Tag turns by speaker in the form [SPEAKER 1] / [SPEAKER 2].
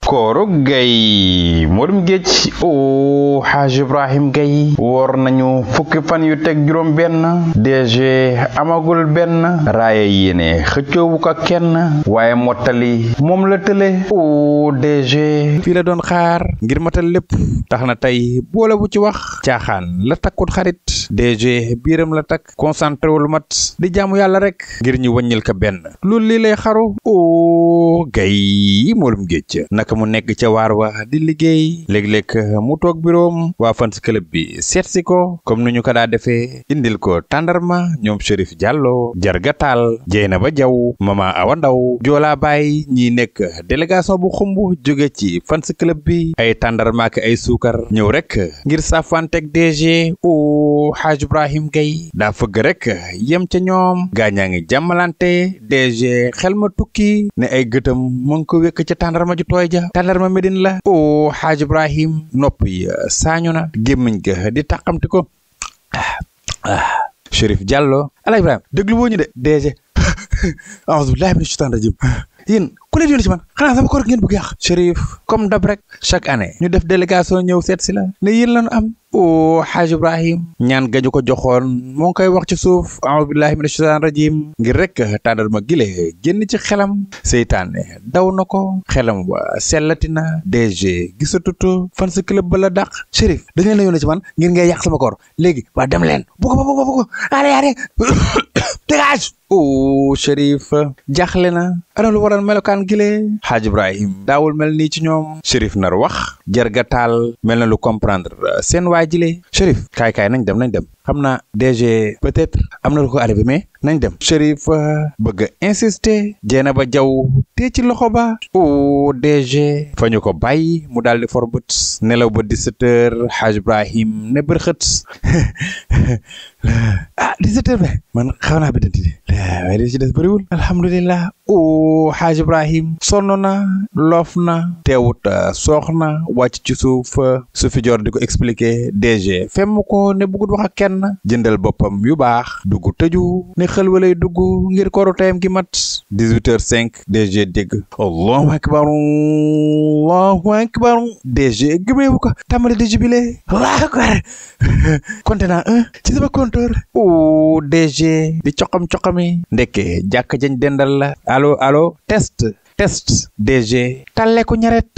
[SPEAKER 1] Kooru Gaye Modou Géej o Haaj Ibrahim Gaye woor nañu fukki fan yu teg juróom benn DG amagul benn raaya yéene xëccoowu ko kenn waaye mottali moom la tële o DG
[SPEAKER 2] fii la doon xaar ngir matal lépp tax na tey boole bu ci wax caaxaan la takkut xarit DG biiram la takk concentré wul mat di jaamu yàlla rek ngir ñu wàññil ko benn loolu lii lay xaru o Gaye Modou Géej naka mu nekk ca waar wa di liggéey léeg-léeg mu toog biroom waa fans club bi seetsi ko comme ni ñu ko daa defee indil ko tàndarma ñoom Chérif Diallo Jargatal Jeynaba Jaw Mama Awa Ndaw Joola Baay ñi nekk délégation bu xumb jóge ci fans club bi ay tàndarma ak ay suukar ñëw rek ngir safanteeg DG o Haaj Ibrahim Gaye daa fëgg rek yem ca ñoom gaañaa ngi jàmmalante DG xel ma tukki ne ay gëtam mu ngi ko wékk ca tàndarma ju tooy ja tàndarma Medine la o Haaj Ibrahim nopp yi saañu na gémmiñ ga di tàqamti ko Chérif Diallo ala Ibrahima déglu woo ñu de DG a'uuzu billaahi mina shaytaani rajiim yéen ku leen yónni ci man xanaa sama koor ngeen bëgg yàq Chérif comme dab rek chaque année ñu def délégation ñëw seet si la ne yéen lañu am o Haaj Ibrahim ñaan gañu ko joxoon moo ngi koy wax ci suuf a'uuzu billaahi mina shaytaani rajiim ngir rek tàndarma gile génn ci xelam seytaane daw na ko xelam wa sellati na DG gisatutu fan sa club ba la dàq Chérif dañ leen la yónni ci man ngir ngay yàq sama koor léegi waa dem leen bu ko allez dégage o Chérif jaaxle na ana lu waral melokaan gile Haaj Ibrahim daawul mel nii ci ñoom Chérif nar wax Jargatal mel na lu comprendre seen waa jile Chérif kaay nañ dem xam naa DG peut-être am na lu ko arrivé mais nañ dem Chérif bëgg a insister Jeynaba Jaw tee ci loxo ba o DG fa ñu ko bàyyi mu daal di forbët nelaw ba 17h Haaj Ibrahim ne bërxët 17h ba man xaw naa biddanti de waaye di ci des bëriwul alhamdulilah o Haaj Ibrahim sonn na loof na teewut soox na wàcc ci suuf su fi joor di ko expliquer DG femm ko ne bëggut wax ak kenn jëndal boppam yu baax dugg tëju ne xel walay dugg ngir koru tayam gi mat 18h05 DG dégg allahu akbar DG gëmeewu ko tàmbali di jubile allahu akbar compté naa ci sama compteur o DG di coxam-coxami ndekke jàkk jañ dendal la allo test DG tàlleeku ñaret